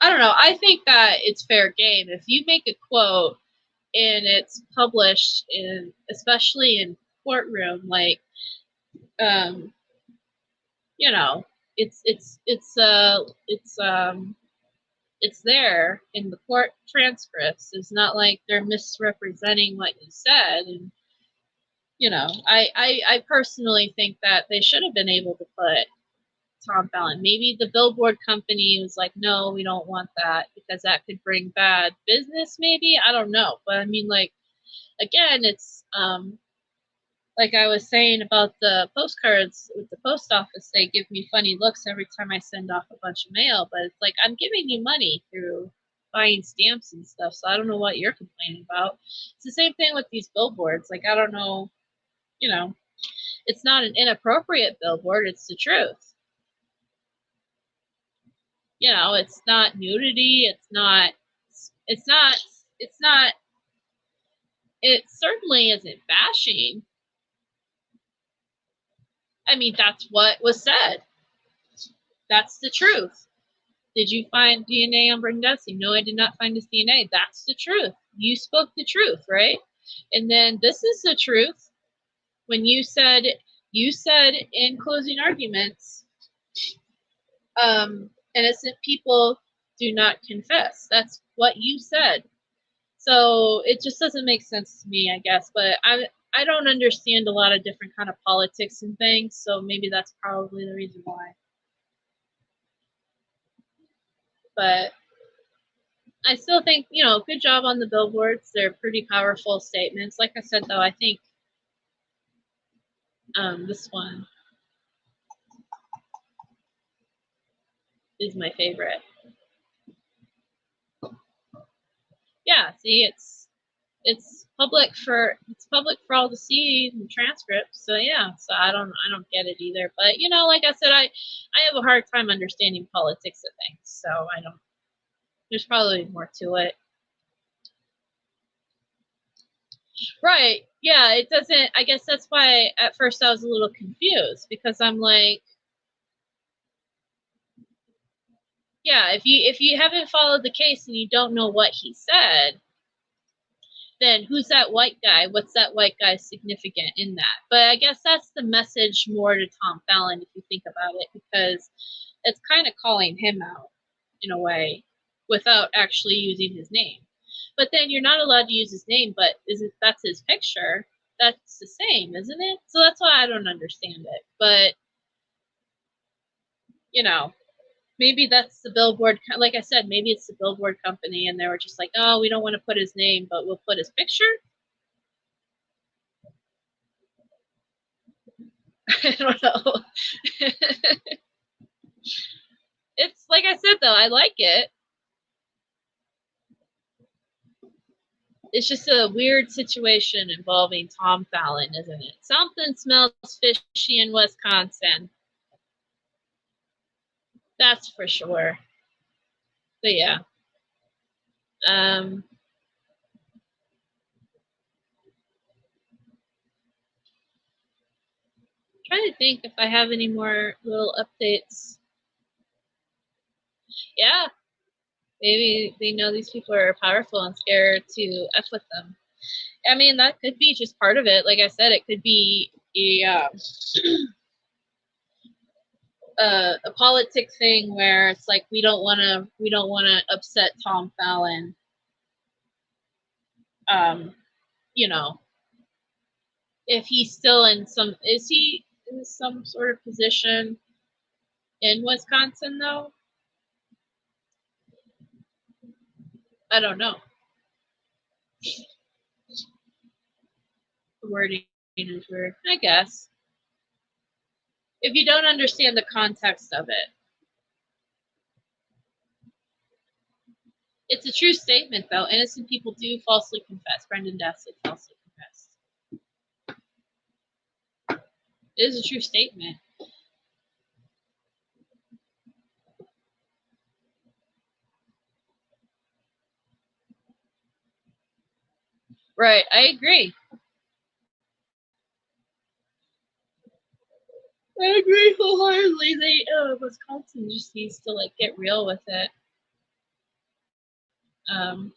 I don't know. I think that it's fair game. If you make a quote and it's published in, especially in courtroom, like, you know, it's there in the court transcripts. It's not like they're misrepresenting what you said. And, you know, I personally think that they should have been able to put Tom Fallon. Maybe the billboard company was like, no, we don't want that because that could bring bad business, maybe. I don't know. But I mean, like, again, it's like I was saying about the postcards with the post office, they give me funny looks every time I send off a bunch of mail, but it's like I'm giving you money through buying stamps and stuff, so I don't know what you're complaining about. It's the same thing with these billboards. Like, I don't know, you know, it's not an inappropriate billboard, it's the truth. You know, it's not nudity, it certainly isn't bashing. I mean, that's what was said. That's the truth. Did you find DNA on Brendan Dassey? No, I did not find his DNA. That's the truth. You spoke the truth, right? And then this is the truth. When you said in closing arguments, innocent people do not confess. That's what you said. So it just doesn't make sense to me, I guess. But I don't understand a lot of different kind of politics and things, so maybe that's probably the reason why. But I still think, you know, good job on the billboards. They're pretty powerful statements. Like I said, though, I think this one is my favorite. Yeah, see, it's public for all to see in the transcripts. So yeah, so I don't get it either. But you know, like I said, I have a hard time understanding politics of things. So I don't. There's probably more to it. Right. Yeah, it doesn't. I guess that's why at first I was a little confused because I'm like, yeah, if you haven't followed the case and you don't know what he said, then who's that white guy? What's that white guy significant in that? But I guess that's the message more to Tom Fallon if you think about it, because it's kind of calling him out in a way without actually using his name. But then you're not allowed to use his name, but that's his picture. that's the same, isn't it? So that's why I don't understand it. But, you know, maybe that's the billboard. Like I said, maybe it's the billboard company, and they were just like, oh, we don't want to put his name, but we'll put his picture. I don't know. It's like I said, though, I like it. It's just a weird situation involving Tom Fallon, isn't it? Something smells fishy in Wisconsin. That's for sure. But yeah. Trying to think if I have any more little updates. Yeah. Maybe they know these people are powerful and scared to F with them. I mean, that could be just part of it. Like I said, it could be a politic thing where it's like we don't want to upset Tom Fallon. You know, if he's still is he in some sort of position in Wisconsin though? I don't know. The wording is weird, I guess. If you don't understand the context of it. It's a true statement, though. Innocent people do falsely confess. Brendan Dassey falsely confessed. It is a true statement. Right, I agree. I agree wholeheartedly. Wisconsin just needs to like get real with it. I'm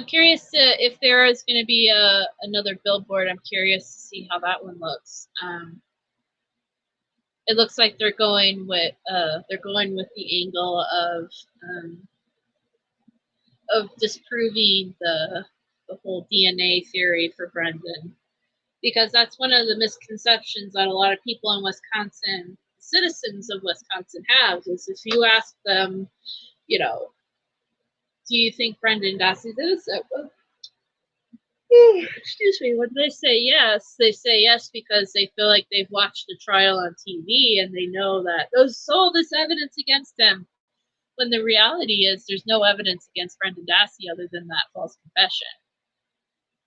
curious if there is going to be another billboard. I'm curious to see how that one looks. It looks like they're going with the angle of disproving the whole DNA theory for Brendan, because that's one of the misconceptions that a lot of people in Wisconsin, citizens of Wisconsin, have, is if you ask them, you know, do you think Brendan Dassey did it? Excuse me, when they say yes because they feel like they've watched the trial on TV and they know that there's all this evidence against him. When the reality is there's no evidence against Brendan Dassey other than that false confession.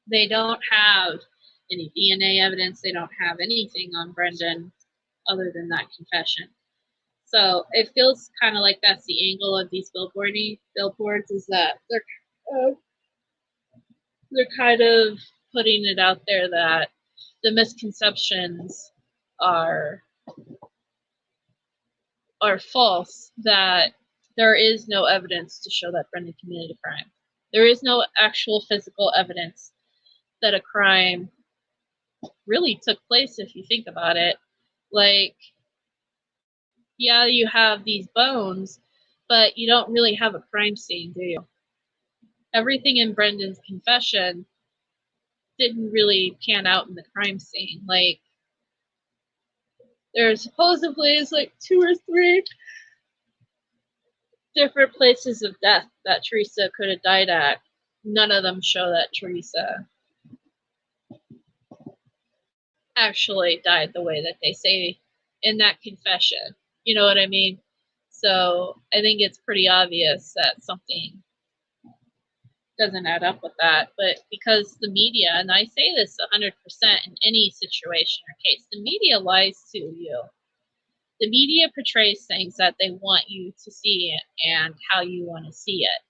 They don't have any DNA evidence. They don't have anything on Brendan other than that confession. So it feels kind of like that's the angle of these billboards, is that they're kind of putting it out there that the misconceptions are false, that there is no evidence to show that Brendan committed a crime. There is no actual physical evidence that a crime really took place, if you think about it. Like, yeah, you have these bones, but you don't really have a crime scene, do you? Everything in Brendan's confession didn't really pan out in the crime scene. Like, there supposedly is like 2 or 3 different places of death that Teresa could have died at. None of them show that Teresa actually died the way that they say in that confession. You know what I mean? So I think it's pretty obvious that something doesn't add up with that. But because the media, and I say this 100% in any situation or case, the media lies to you. The media portrays things that they want you to see and how you want to see it.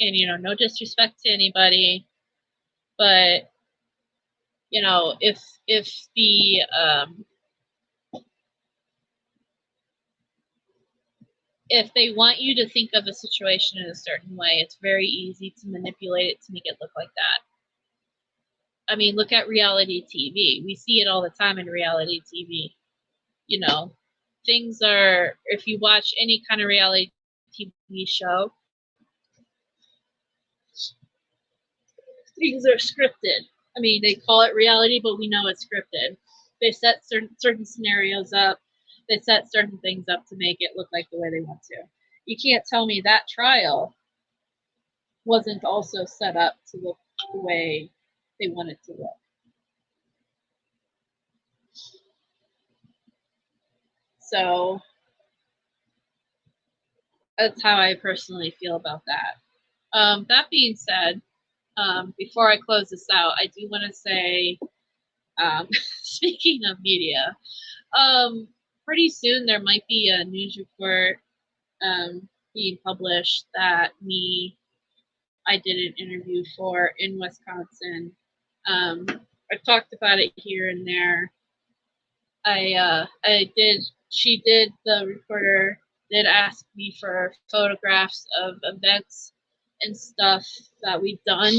And, you know, no disrespect to anybody, but, you know, if the if they want you to think of a situation in a certain way, it's very easy to manipulate it to make it look like that. I mean, look at reality TV. We see it all the time in reality TV. You know, things are, if you watch any kind of reality TV show, things are scripted. I mean, they call it reality, but we know it's scripted. They set certain scenarios up. They set certain things up to make it look like the way they want to. You can't tell me that trial wasn't also set up to look the way they want it to look. So that's how I personally feel about that. That being said, before I close this out, I do want to say, speaking of media, pretty soon there might be a news report being published that I did an interview for in Wisconsin. I've talked about it here and there. The reporter did ask me for photographs of events and stuff that we've done.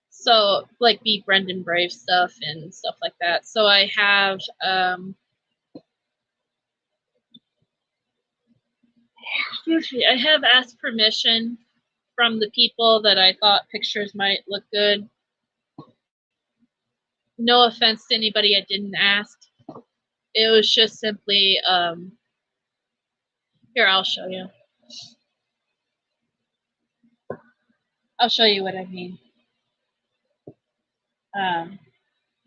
So like Be Brendan Brave stuff and stuff like that. So I have I have asked permission from the people that I thought pictures might look good. No offense to anybody I didn't ask. It was just simply, here, I'll show you. I'll show you what I mean.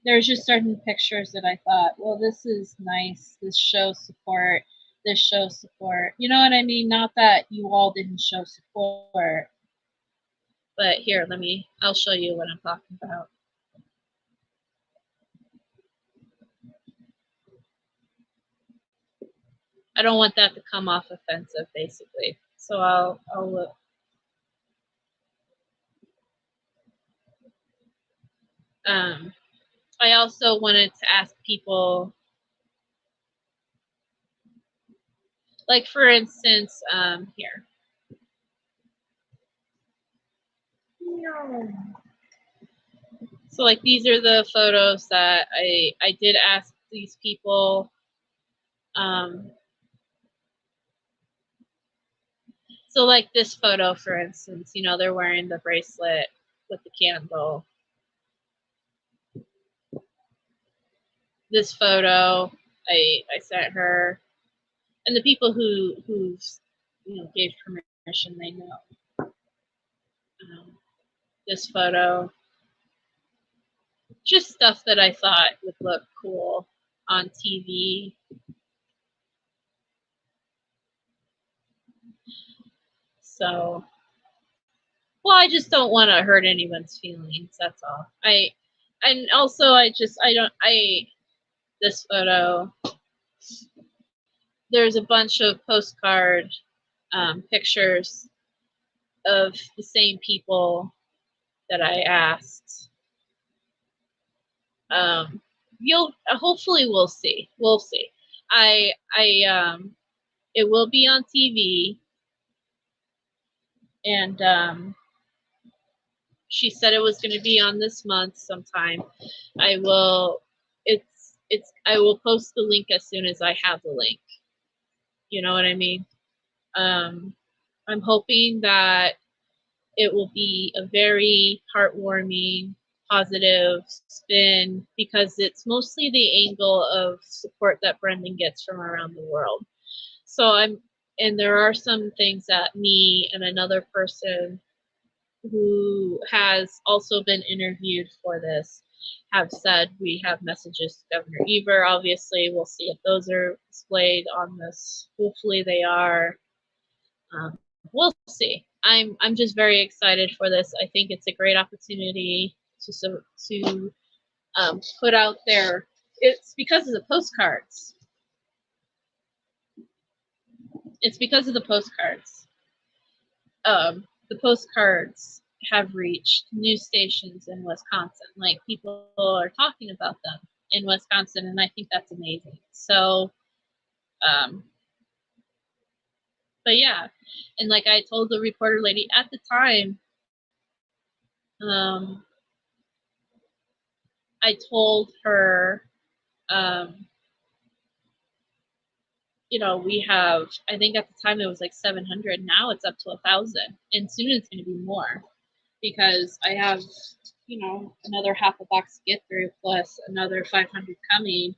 There's just certain pictures that I thought, well, this is nice. This shows support. This shows support. You know what I mean? Not that you all didn't show support. But here, I'll show you what I'm talking about. I don't want that to come off offensive, basically. So I'll look. I also wanted to ask people, like for instance, here. No. So like these are the photos that I did ask these people. So like this photo, for instance, you know, they're wearing the bracelet with the candle. This photo I sent her, and the people who gave permission, they know. This photo, just stuff that I thought would look cool on TV. So, well, I just don't want to hurt anyone's feelings. That's all. This photo, there's a bunch of postcard pictures of the same people that I asked. Hopefully we'll see. We'll see. It will be on TV, and she said it was going to be on this month sometime. I will post the link as soon as I have the link. You know what I mean? I'm hoping that it will be a very heartwarming, positive spin, because it's mostly the angle of support that Brendan gets from around the world. So there are some things that me and another person who has also been interviewed for this have said. We have messages to Governor Evers. Obviously, we'll see if those are displayed on this. Hopefully they are. We'll see. I'm just very excited for this. I think it's a great opportunity to put out there. It's because of the postcards. It's because of the postcards. The postcards have reached news stations in Wisconsin. Like, people are talking about them in Wisconsin, and I think that's amazing. So, but yeah, and like I told the reporter lady at the time, I told her You know, we have, I think at the time it was like 700. Now it's up to 1,000, and soon it's going to be more because I have, you know, another half a box to get through, plus another 500 coming,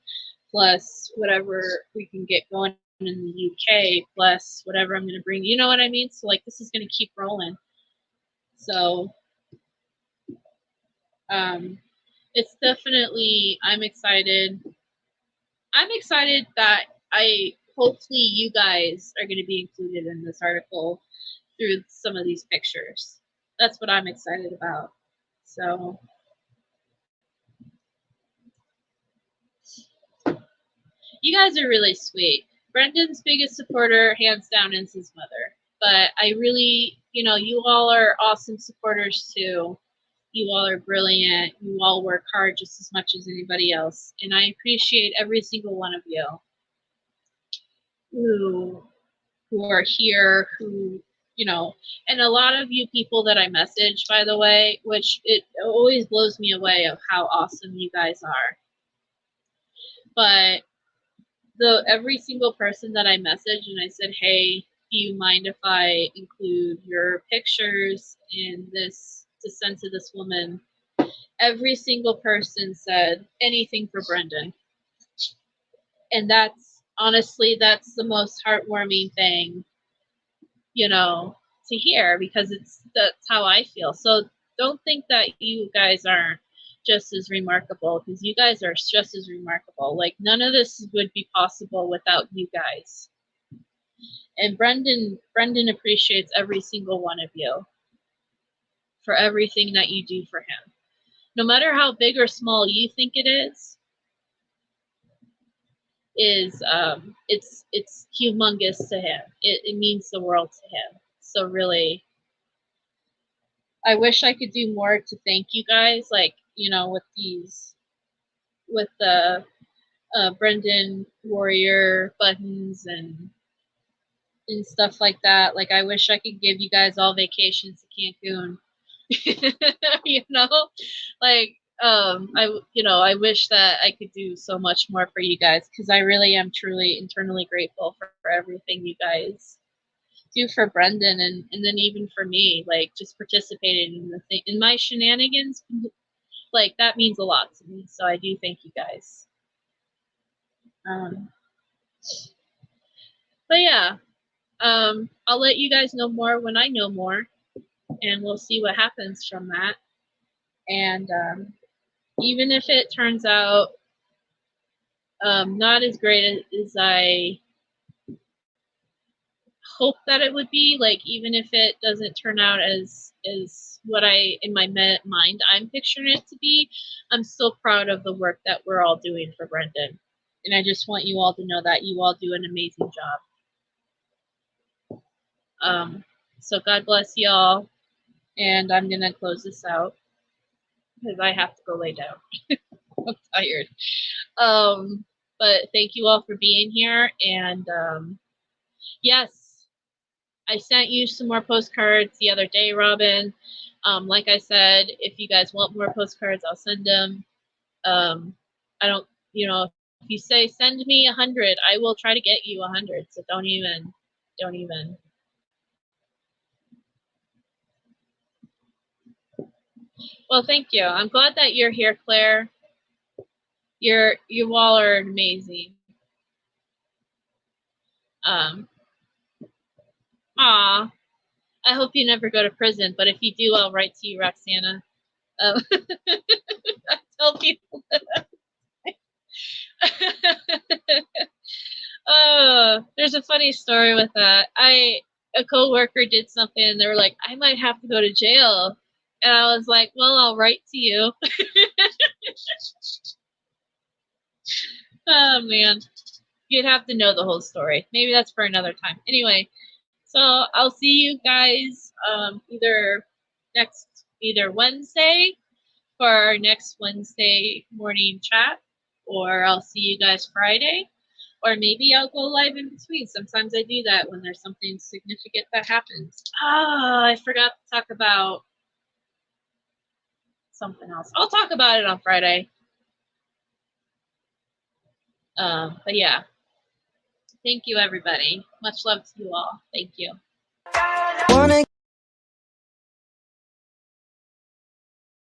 plus whatever we can get going in the UK, plus whatever I'm going to bring. You know what I mean? So like this is going to keep rolling. So it's definitely, I'm excited. I'm excited that hopefully you guys are going to be included in this article through some of these pictures. That's what I'm excited about. So you guys are really sweet. Brendan's biggest supporter, hands down, is his mother. But I really, you know, you all are awesome supporters too. You all are brilliant. You all work hard just as much as anybody else. And I appreciate every single one of you who are here, who, you know, and a lot of you people that I message, by the way, which it always blows me away of how awesome you guys are. But every single person that I messaged and I said, hey, do you mind if I include your pictures in this to send to this woman? Every single person said anything for Brendan. And that's honestly, that's the most heartwarming thing, you know, to hear, because that's how I feel. So don't think that you guys aren't just as remarkable, because you guys are just as remarkable. Like none of this would be possible without you guys. And Brendan appreciates every single one of you for everything that you do for him. No matter how big or small you think it is it's humongous to him. It means the world to him. So really, I wish I could do more to thank you guys, like, you know, with the Brendan Warrior buttons and stuff like that. Like, I wish I could give you guys all vacations to Cancun. You know, like, I wish that I could do so much more for you guys, because I really am truly internally grateful for everything you guys do for Brendan, and then even for me, like just participating in the thing, in my shenanigans, like that means a lot to me. So I do thank you guys. But yeah, I'll let you guys know more when I know more, and we'll see what happens from that. And even if it turns out not as great as I hope that it would be, like even if it doesn't turn out as what I in my mind I'm picturing it to be, I'm still proud of the work that we're all doing for Brendan, and I just want you all to know that you all do an amazing job. So God bless y'all, and I'm gonna close this out because I have to go lay down. I'm tired. But thank you all for being here, and yes, I sent you some more postcards the other day, Robin. Like I said, if you guys want more postcards, I'll send them. I don't, you know, if you say send me 100, I will try to get you 100. So don't even. Well, thank you. I'm glad that you're here, Claire. You all are amazing. Aw. I hope you never go to prison, but if you do, I'll write to you, Roxana. I tell people that. There's a funny story with that. A coworker did something, and they were like, I might have to go to jail. And I was like, well, I'll write to you. Oh, man. You'd have to know the whole story. Maybe that's for another time. Anyway, so I'll see you guys either Wednesday for our next Wednesday morning chat, or I'll see you guys Friday, or maybe I'll go live in between. Sometimes I do that when there's something significant that happens. I forgot to talk about something else. I'll talk about it on Friday. But yeah, thank you, everybody. Much love to you all. Thank you.